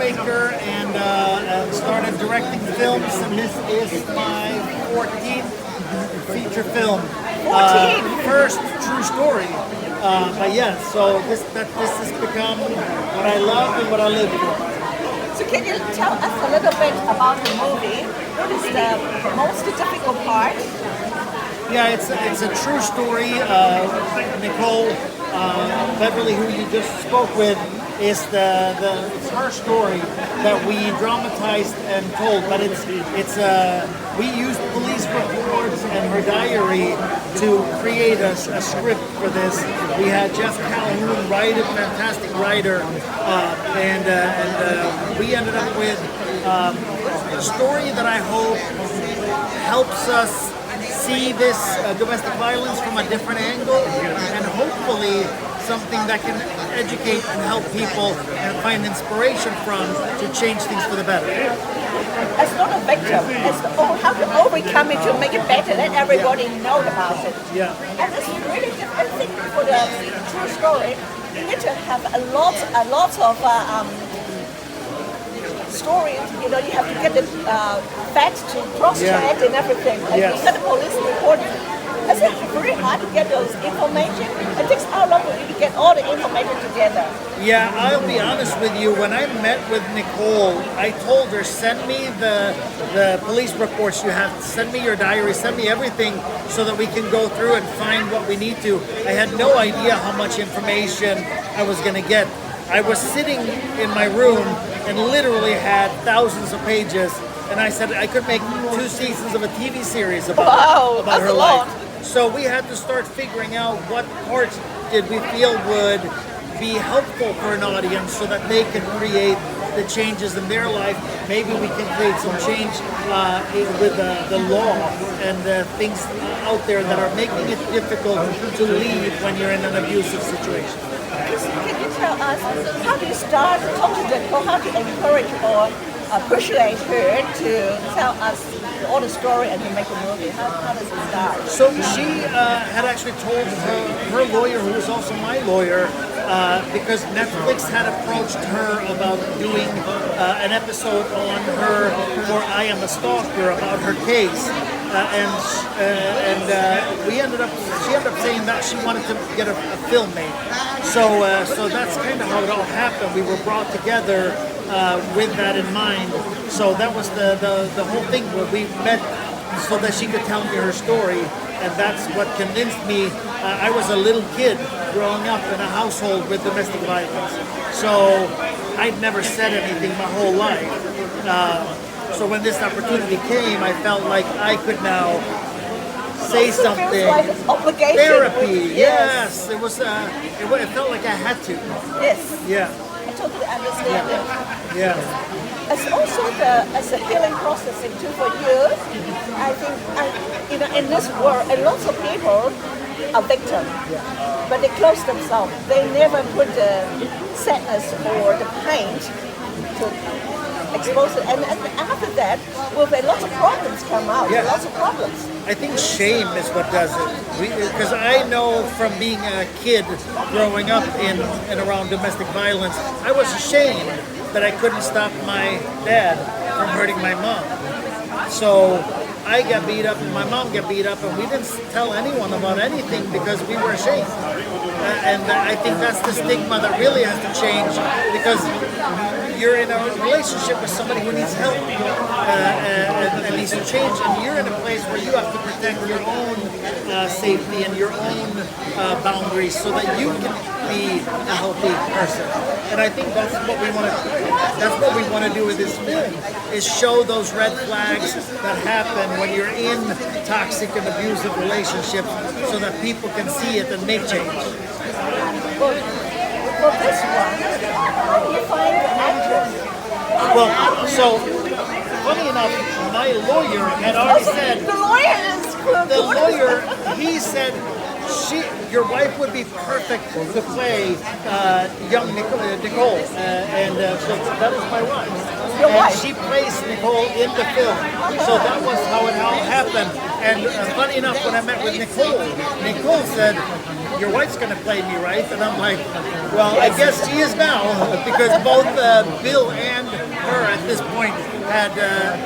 filmmaker and started directing films, and this is my 14th feature film. 14? First true story. But yes, so this has become what I love and what I live for. So can you tell us a little bit about the movie? What is the most difficult part? Yeah, it's a true story. Nicole Beverly, who you just spoke with, is it's her story that we dramatized and told. But we used police reports and her diary to create a script for this. We had Jeff Calhoun write it, fantastic writer, and we ended up with a story that I hope helps us see this domestic violence from a different angle, and hopefully something that can educate and help people and find inspiration from to change things for the better. As not a victim, as how to overcome it to make it better, let everybody know about it. Yeah. And it's really different. I think for the true story, you need to have a lot of story. You know, you have to get the facts to cross-check and everything. And Yes. you get the police report. Is it very hard to get those information? It takes how long for you to get all the information together? Yeah, I'll be honest with you. When I met with Nicole, I told her, send me the police reports you have, send me your diary, send me everything so that we can go through and find what we need to. I had no idea how much information I was going to get. I was sitting in my room and literally had thousands of pages, and I said I could make 2 seasons of a TV series about her life. So we had to start figuring out what parts did we feel would be helpful for an audience so that they can create the changes in their life. Maybe we can create some change with the law and things out there that are making it difficult to leave when you're in an abusive situation. Can you tell us how do you start talking to Nicole, how do you encourage or persuade her to tell us all the story and to make a movie? How does it start? So she had actually told her lawyer, who was also my lawyer, because Netflix had approached her about doing an episode on her for I Am a Stalker, about her case. She ended up saying that she wanted to get a film made. So that's kind of how it all happened. We were brought together with that in mind. So that was the whole thing where we met so that she could tell me her story, and that's what convinced me. I was a little kid growing up in a household with domestic violence, so I'd never said anything my whole life. So when this opportunity came, I felt like I could now say something. Like it's obligation. Therapy, yes. It was. It felt like I had to. Yes. Yeah. I totally understand it. Yeah. It's also as a healing process too for you. I think in this world, a lot of people are victims, but they close themselves. They never put the sadness or the pain to expose it, and after that, with a lot of problems come out. Yeah. Lots of problems. I think shame is what does it. Because I know from being a kid growing up in and around domestic violence, I was ashamed that I couldn't stop my dad from hurting my mom. So I got beat up and my mom got beat up, and we didn't tell anyone about anything because we were ashamed. And I think that's the stigma that really has to change, because you're in a relationship with somebody who needs help and needs to change, and you're in a place where you have to protect your own safety and your own boundaries so that you can be a healthy person. And I think that's what we want to. That's what we want to do with this film: is show those red flags that happen when you're in toxic and abusive relationships, so that people can see it and make change. Well, for this one, how do you find the actress? Well, so funny enough, my lawyer had already said. The lawyer is cool. The lawyer, he said, your wife would be perfect to play young Nicole, and so that was my wife. Your and wife? She plays Nicole in the film, so that was how it all happened. And funny enough, when I met with Nicole said, "Your wife's going to play me, right?" And I'm like, "Well, I guess she is now," because both Bill and her at this point had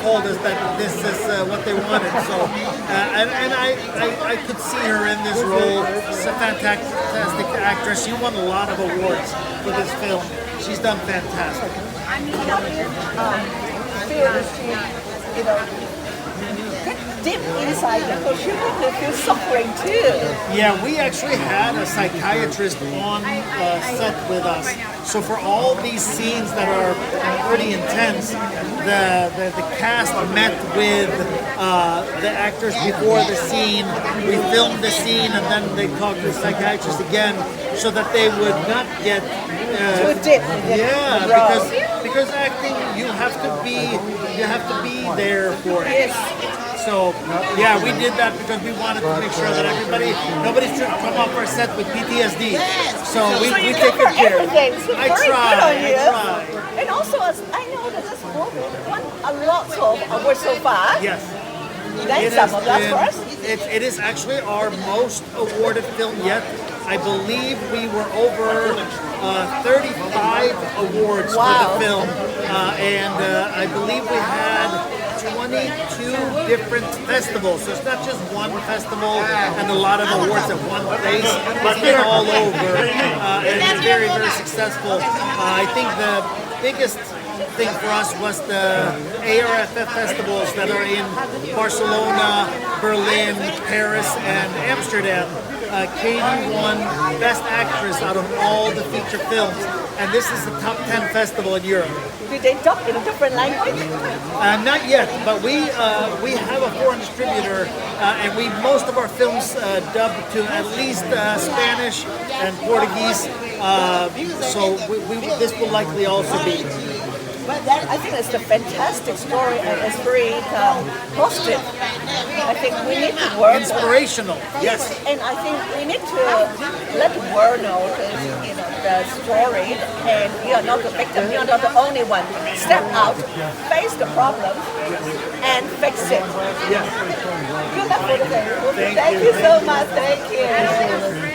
told us that this is what they wanted. So, and I could see her in this role. She's a fantastic actress. She won a lot of awards for this film. She's done fantastic. Feel that she, deep inside because she really feels suffering too. Yeah, we actually had a psychiatrist on set with us. So for all these scenes that are pretty intense, the cast met with the actors before the scene. We filmed the scene and then they talked to the psychiatrist again so that they would not get Too deep. because acting you have to be there for it. Yes. So, yeah, we did that because we wanted to make sure that nobody should come off our set with PTSD. So we take good care. I try. And also, I know that this movie won a lot of awards so far. Yes. Name some of that for us. It is actually our most awarded film yet. I believe we were over 35 awards for the film. And I believe we had 22 different festivals. So it's not just one festival and a lot of awards at one place. It's been all over and it's very, very successful. I think the biggest thing for us was the ARFF festivals that are in Barcelona, Berlin, Paris, and Amsterdam. Katie won Best Actress out of all the feature films, and this is the top 10 festival in Europe. Do they talk in a different language? Not yet, but we have a foreign distributor, and most of our films dubbed to at least Spanish and Portuguese. So this will likely also be. I think it's a fantastic story and it's very positive. I think we need to work. Inspirational, yes. And I think we need to let the world know the story, and you're not the victim, you're not the only one. Step out, face the problem, and fix it. Yes. Good luck for the day. Thank you so much. Thank you.